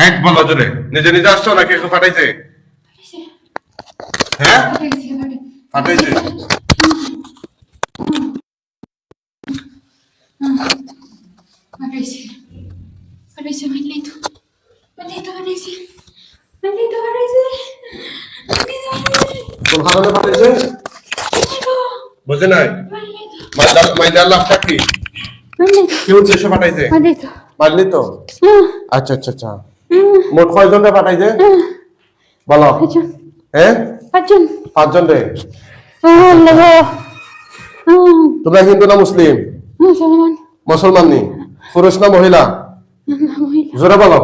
হ্যাঁ বলো জোরে, নিজে নিজে আসছো নাকি কেউ পাঠাইছে? হ্যাঁ পাঠাইছে। কোন কারণে পাঠাইছে বুঝে নাই? মাইদার লাভটা কি? কি উদ্দেশ্যে পাঠাইছে? বাজলি তো? আচ্ছা আচ্ছা আচ্ছা। মোট কয়জনকে পাঠাইছে বলো? হ্যাঁ পাঁচজন রে। তোমরা হিন্দু না মুসলিম? মুসলমান নি? পুরুষ না মহিলা? জোরে বলো,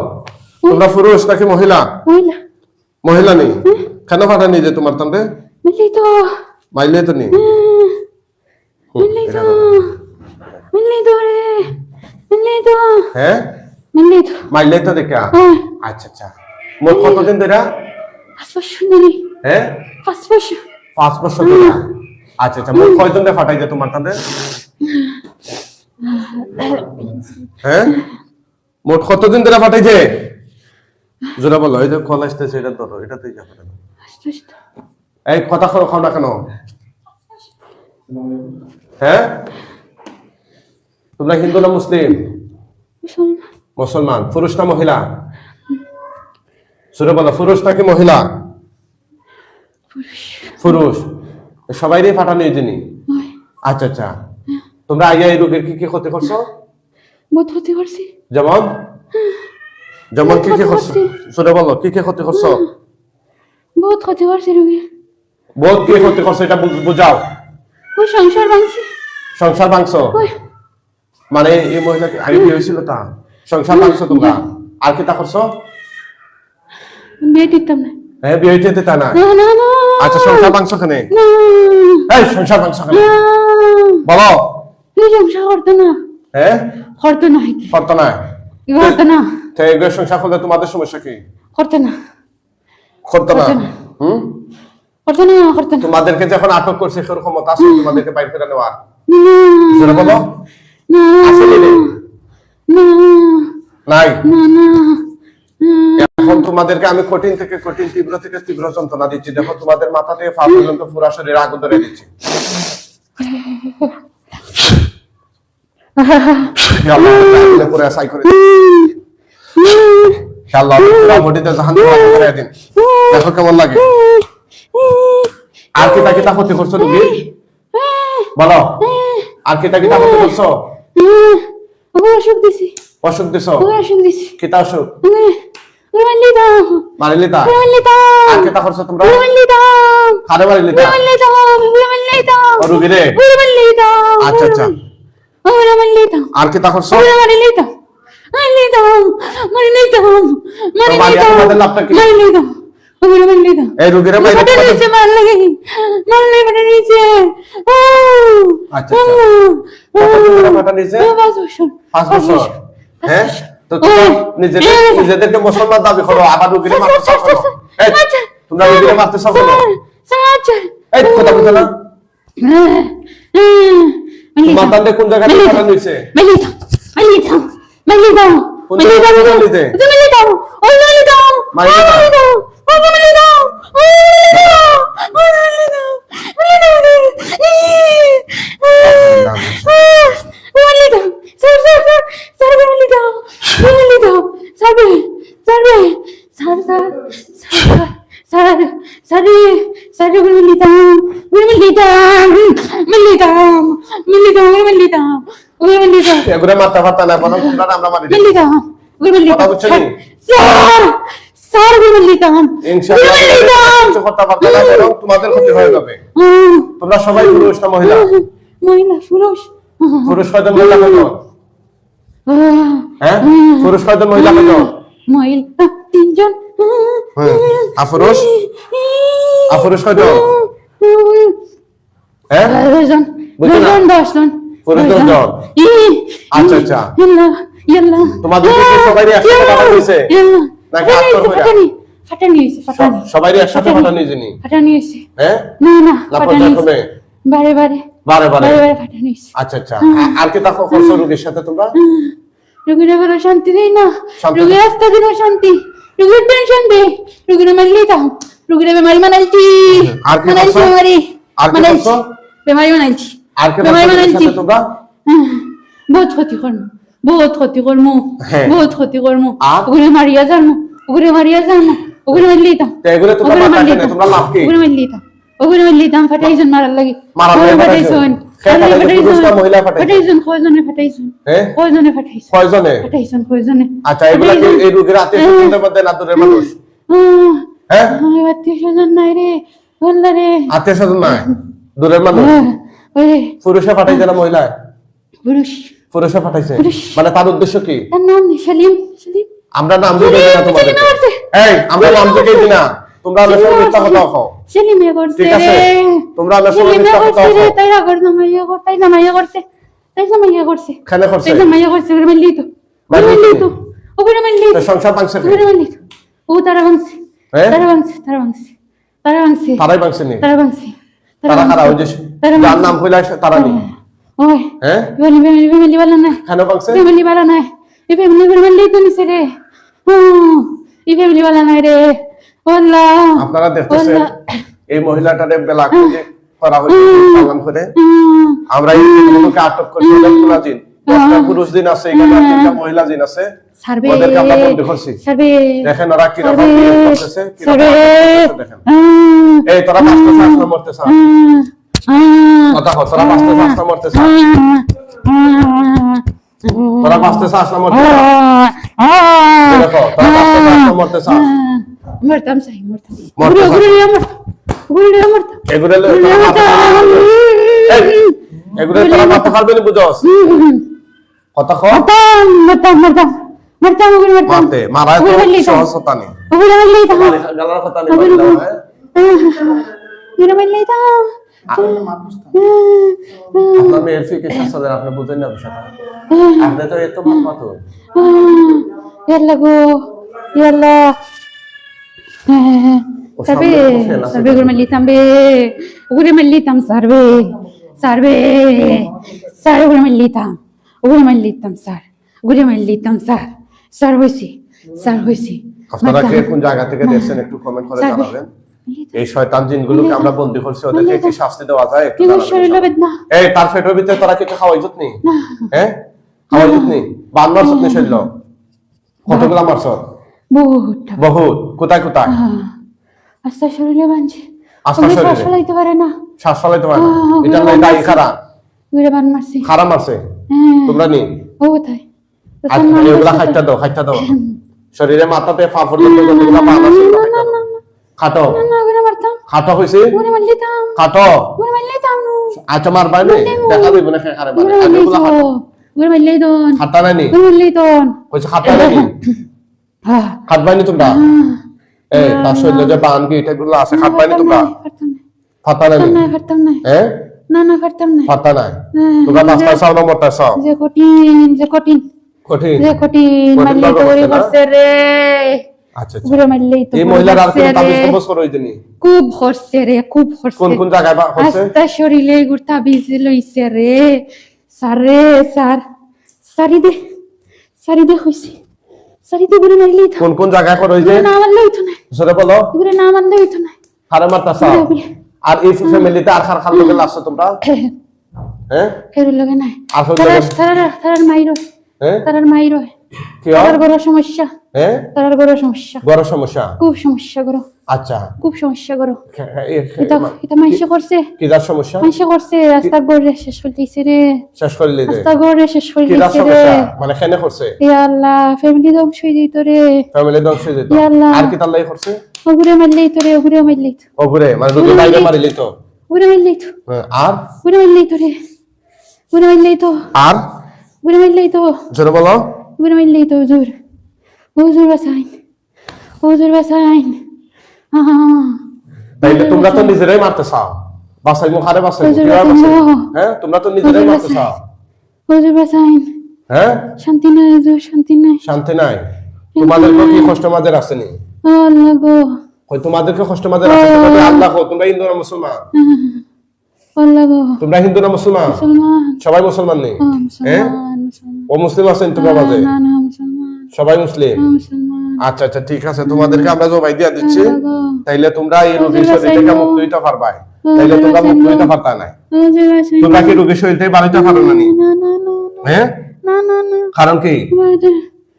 তোমরা পুরুষ নাকি মহিলা? মহিলা নি? কেন পাঠানি যে তোমার তান্ডে? মাইলে তো নি? হ্যাঁ মাইলে তো দেখা। আচ্ছা আচ্ছা। মোট কতদিন ধরে? হ্যাঁ 5 বছর ধরে। আচ্ছা আচ্ছা। মোট কয়জন পাঠাইছে তোমার তান্ডে? হ্যাঁ মোট কতদিন ধরে পাঠাইছে? জোরে বলো। এই যে কল আসতেছে, এটা ধরো, এটাতেই যাবে না। এই কথা খাও না কেন? হ্যাঁ তোমরা হিন্দু না মুসলিম? মুসলমান। পুরুষ না মহিলা? জোরে বলো, পুরুষ নাকি মহিলা? পুরুষ। সবাইরই পাঠানো এই জিনিস। আচ্ছা আচ্ছা। তোমরা আগে এই রোগের কি কি ক্ষতি করছো? বহুত ক্ষতি করছি। যেমন যেমন কি কি করছো? জোরে বলো, কি কি ক্ষতি করছো? বহুত ক্ষতি করছি রোগী। বহুত কি ক্ষতি করছো এটা বুঝাও। ওই সংসার ভাঙছি। সংসার ভাঙছো মানে এই মহিলাকে আগে বিয়ে হয়েছিল তা? সংসার ভাঙছো তোমরা? আর কি তা করছো? বিয়ে দিতাম না। হ্যাঁ বিয়ে হইতে তা না? আচ্ছা সংসার ভাঙছো কেন? এই সংসার ভাঙছো কেন বলো? এই সংসার করতো না। হ্যাঁ করতো না। করতো না? করতো না। তো এই সংসার করলে তোমাদের সমস্যা কি? করতো না। করতো না? করতো না। করতো না। তোমাদেরকে যখন আটক করছে সেরকম ক্ষমতা আছে তোমাদেরকে বাইর করে নেওয়ার? জোরে বলো। নাই। এখন তোমাদেরকে আমি কঠিন থেকে কঠিন, তীব্র থেকে তীব্র যন্ত্রণা দিচ্ছি। দেখো তোমাদের মাথা থেকে পা পর্যন্ত পুরো শরীরে আগুন ধরে দিচ্ছি। পুরো সাই করে দিন। দেখো কেমন লাগে। আর কি তাকে তা ক্ষতি করছো তুমি বলো? আর কি তাকে তা ক্ষতি করছো? অসুখ দিছি। অসুখ দিছো? অসুখ দিছি। কিতা অসুখ? মারিলিতা। আর কি তা করছো তোমরা? কারে মারিলিতা? রুগী রে? আচ্ছা আচ্ছা। আর কি তা করছো? তোমাদের লাভটা কি? এই রুগীরা মাইরে আচ্ছা আচ্ছা। 5 বছর। হ্যাঁ তো তোমরা নিজেদেরকে মুসলমান দাবি করো, আবার রুগীরা মারতে চাও কেন? তোমরা রুগীরা মারতে চাও কেন? এই কথা বলছো না? তোমার দান্ডে কোন জায়গায় পাঠানো হয়েছে? কোন জায়গায় পাঠানো হয়েছে? এগুলো মাথা ফাটা না বরং তোমরা আমরা মারি দিই। কথা বুঝছো নি? ইনশাআল্লাহ কিছু কথা পারবে না, বরং তোমাদের ক্ষতি হয়ে যাবে। তোমরা সবাই পুরুষ না মহিলা? পুরুষ। পুরুষ কয়জন, মহিলা কয়জন? হ্যাঁ পুরুষ কয়জন, মহিলা কয়জন? মহিলা 3 জন। আর পুরুষ? আর পুরুষ কয়জন? হ্যাঁ 10 জন। পুরুষ 10 জন। আচ্ছা আচ্ছা। তোমাদের সবাই একসাথে পাঠানো হয়েছে নাকি আত্মর হইরা? সবাই একসাথে পাঠানো হয়েছে নি? হ্যাঁ না বারে বারে। আচ্ছা আচ্ছা। আর কি তা করছো রোগীর সাথে তোমরা? রোগীর ঘরে শান্তি নেই না, শান্তি রোগীর রাস্তা দিন শান্তি, রোগীর টেনশন দে, রোগীর মারলি তাও, রোগীর বেমারি বানাইছি, আর কি বানাইছি করছো? বেমারি, আর কি বানাইছি, করছো? বেমারি বানাইছি, আর কে বেমারি বানাইছি, তোমরা বহুত ক্ষতি করমু, বহুত ক্ষতি করমু, হ্যাঁ। বহুত ক্ষতি করমু, আর? ওগুলো মারিয়া যামু, ওগুলো মারিয়া যামু, ওগুলো মারলি তাও, তো এগুলো তোমরা ওগুলো মারতে মারলি কেন? তাও, তোমরা লাভ কি? ওগুলো মারলি তাও, ওগুলো মারলি তাও, ফাটাইছুন মারার লাগি, মারার লাগি ফাটাইছুন? কে ফাটাইছে? পুরুষ না মহিলা ফাটাইছে? ফাটাইছুন, কয়জনে ফাটাইছুন, হ্যাঁ? কয়জনে ফাটাইছুন, কয়জনে? ফাটাইছুন, কয়জনে, আচ্ছা এগুলা কি এই রোগীর আত্মীয়-স্বজনদের মধ্যে না দূরের মানুষ? হ্যাঁ? আত্মীয়-স্বজন নাই রে, বললা রে, আত্মীয়-স্বজন নাই, দূরের মানুষ। ওরে পুরুষে ফাটাইছে না মহিলা? পুরুষ, পুরুষে ফাটাইছে। পুরুষ। মানে তার উদ্দেশ্য কি? তার নাম নেই, সেলিম, সেলিম, আমরা নাম দিয়ে দিই না তোমাদের। সেলিম আছে। এই আমরা নাম দিয়ে দিই না, তোমরা আমার সঙ্গে মিথ্যা কথা কও। সেলিম এ করছে ঠিক আছে? রে, তোমরা আমার সঙ্গে সেলিম এ মিথ্যা কথা করছে রে, কও। তাই আগর জামাইয়া কর, তাই জামাইয়া করছে, তাই জামাইয়া করছে, কেন করছে? তাই জামাইয়া করছে, ওরে মারলি তো, ওরে মারলি মারলি তো? তো, ওরে মারলি তো তো, সংসার ভাঙছে কে? ওরে মারলি তো, ও তারা ভাঙছে, হ্যাঁ? তারা ভাঙছে, তারা ভাঙছে, তারা ভাঙছে, তারাই ভাঙছে নি? তারা ভাঙছে, তারা কারা? ওই যে তারা যার ভাঙছে। নাম কইলা তারা নি? ওই হ্যাঁ? ফ্যামিলি वाला না, কেন ভাঙছে? ফ্যামিলি वाला না, এই ফ্যামিলি ফ্যামিলি তো নিছে রে, এই ফ্যামিলি वाला নাই রে, আল্লাহ আপনারা দেখতেছেন আল্লাহ। এই মহিলাটারে বেলা করে করা হয়েছে পালন করে। আমরা এই তিনজনকে আটক করছি, ওদের খোলা জিন। 10টা পুরুষ জিন আছে, এখানে আর 3টা মহিলা জিন আছে। সার্ভে ওদেরকে আমরা বন্দি করছি। সার্ভে দেখেন ওরা কি রকম বিহেভ করতেছে, কি রকম সার্ভে আচরণ করতেছে দেখেন। এই তোরা বাঁচতে চাস না মরতে চাস? কথা কও, তোরা বাঁচতে চাস না মরতে চাস? তোরা বাঁচতে চাস না মরতে চাস? দেখো, তোরা বাঁচতে চাস না মরতে চাস? মরতাম সাই মরতাম, মরতে চাস? ঘুরে মরতাম, এগুলো এগুলো তোরা মারতে পারবে না বুঝছস? কথা কও। মারতে মারায় তো সহজ হতা নেই। গালার কথা নেই বললাম, হ্যাঁ? আপনার মেয়ের ফিকে শাসনের আপনি বুঝেন না বিষয়টা। আপনি তো এত মাত ইয়াল্লা গো ইয়াল্লা সার্ভে সার্ভে গুড় মারলিতাম বে উগুড়ে মারলিতাম সার্ভে সার্ভে সার উগুড়ে মারলিতাম স্যার উগুড়ে মারলিতাম স্যার হইছি আপনারা কে কোন জায়গা থেকে দেখছেন একটু কমেন্ট করে জানাবেন। এই শয়তান জিনগুলোকে আমরা বন্দী করছি, ওদেরকে কি শাস্তি দেওয়া যায় একটু জানাবেন। এই তার পেটের ভিতরে তোরা কিছু খাওয়াই যত নি? হ্যাঁ খাওয়াই যত নি? বান মারছত নি শৈল? কতগুলা মারছত? বহুত। কোথায় কোথায়? আস্তা শরীরে বানছে, আস্তা শরীরে? শ্বাস ফেলাইতে পারে না, শ্বাস ফেলাইতে পারে না? এটা নাই দাই খারা? ঘুরে বান মারছি। খারা মারছে? তোমরা নি? ও কোথায়? আচ্ছা এগুলা খাইটা দাও। শরীরে মাথাতে পা পর্যন্ত যতগুলা পা আছে খাটো। না ঘুরে মারতাম, খাটো হইছে? ঘুরে মারলিতাম, খাটো। ঘুরে মারলিতাম নু, আচ্ছা মার বাইনে দেখা দিবে না খারে মানে এগুলা ঘুরে মারলেই দন, খাটা নাই নি? ঘুরে মারলেই দন, কইছে খাটা নাই নি? হ্যাঁ খাট বাইনি তোমরা? এই তার শরীরে যে বান কি এটাগুলো আছে খাট বাইনি তোমরা? ফাটা নাই নি? পারতাম না, হ্যাঁ না পারতাম না, ফাটা নাই? তোমরা নাস্তা চাও না মরতে চাও? যে কঠিন কঠিন মারলেই তো ওরে করছে রে, আচ্ছা ঘুরে মারলেই তো এই মহিলার আর কোন তাবিজ কবজ করে হইতেনি? খুব হরছে রে, খুব হরছে, কোন জায়গায় হচ্ছে? আস্তা শরীরে গুড় তাবিজ লইছে রে, সারি দে হইছে, সারি দে ঘুরে মারলেই তো, কোন জায়গায় করে হইছে? না মারলে হইতো না, জোরে বলো। ঘুরে না মারলে হইতো না, খারে মারতা চাও? আর এই ফ্যামিলিতে আর খার লোকে লাগছে তোমরা? হ্যাঁ কেউ লগে নাই, আর তারার মাইরো, হ্যাঁ তারার মাইরো, কি হয়? তারার বড় সমস্যা, হ্যাঁ তারার বড় সমস্যা, বড় সমস্যা? খুব সমস্যা করো, আচ্ছা খুব সমস্যা করো, এটা এটা মাইশে করছে, কি যার সমস্যা? মাইশে করছে, রাস্তা গড়ে শেষ হইছে রে, শেষ করলি রে? রাস্তা গড়ে শেষ কি যার হইছে রে, সমস্যা মানে কেন করছে? ইয়া আল্লাহ ফ্যামিলি ধ্বংস হয়ে যাইতো রে, ফ্যামিলি ধ্বংস হয়ে যেত। ইয়া আল্লাহ। আর কি তার লাই করছে? ওগুরে মারলেই তো রে, ওগুরে মারলেই তো, ওগুরে মানে দুটো বাইরে মারিলি তো? ওগুরে মারলেই তো, হ্যাঁ, আর ওগুরে মারলেই তো রে, ওগুরে মারলেই তো, আর ওগুরে মারলেই তো, জোরে বলো। ওগুরে মারলেই তো, হুজুর বাসাইন, তাইলে তোমরা তো নিজেরাই মারতে চাও, বাসাই মুখারে বাসাই হুজুর কিভাবে বাসাইন, বাসাই? হ্যাঁ তোমরা তো নিজেরাই হুজুর মারতে চাও। হুজুর বাসাইন, হ্যাঁ শান্তি নাই হুজুর, শান্তি নাই, শান্তি নাই? তোমাদেরকে কি কষ্ট মাঝে রাখছেনি? আল্লাহ গো, কই তোমাদেরকে কষ্ট মাঝে রাখছে? তোমরা আল্লাহ কো, তোমরা হিন্দু না মুসলমান? আল্লাহ গো, তোমরা হিন্দু না মুসলমান? মুসলমান, সবাই মুসলমান নেই? হ্যাঁ মুসলমান, মুসলমান। ও মুসলিম আছেন তোমার মাঝে? না না মুসলমান। সবাই মুসলিম? মুসলমান। আচ্ছা আচ্ছা ঠিক আছে, তোমাদেরকে আমরা জবাই দিয়ে দিচ্ছি, তাইলে তোমরা এই রোগীর হুজুর শরীর থেকে বাঁচাইলো। মুক্ত হইতে পারবা। তাইলে তোমরা মুক্ত হইতে পারতা না। তোমরা কি রোগীর শরীর থেকে বাড়িতে পারো না নি? না না না হ্যাঁ, না না না কারণ কি?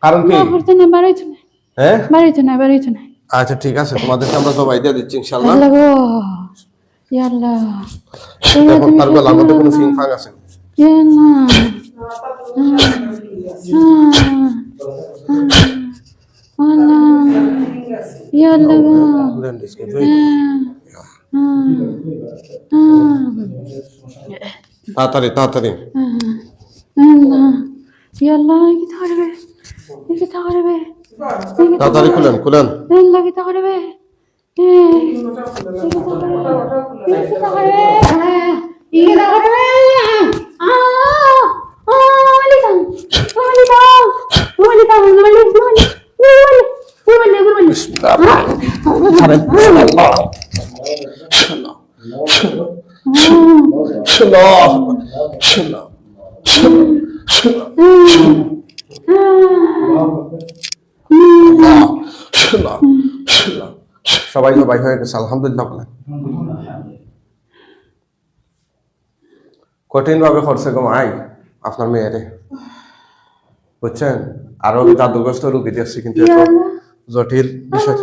কারণ কি? না করতে না বাড়াইছো না, হ্যাঁ বাড়াইছো না, বাড়াইছো না। আচ্ছা ঠিক আছে, তোমাদেরকে আমরা জবাই দিয়ে দিচ্ছি ইনশাআল্লাহ। আল্লাহ গো, ইয়া আল্লাহ, দেখো তার গলার মধ্যে কোনো ফিং ফাং আছে? ইয়া আল্লাহ, আল্লাহ, ইয়া আল্লাহ গো, তাড়াতাড়ি তাড়াতাড়ি। আল্লাহ, ইয়া আল্লাহ, কি থাকবে, কি থাকবে, তাড়াতাড়ি খুলেন খুলেন। আল্লাহ কি থাকবে, সবাই জবাই হয়ে গেছে আলহামদুলিল্লাহ বলেন। কঠিন ভাবে করছে গো মাই আপনার মেয়েরে, বুঝছেন? আরো জাদুগ্রস্ত রোগী দেখছি, কিন্তু এত জটিল বিষয়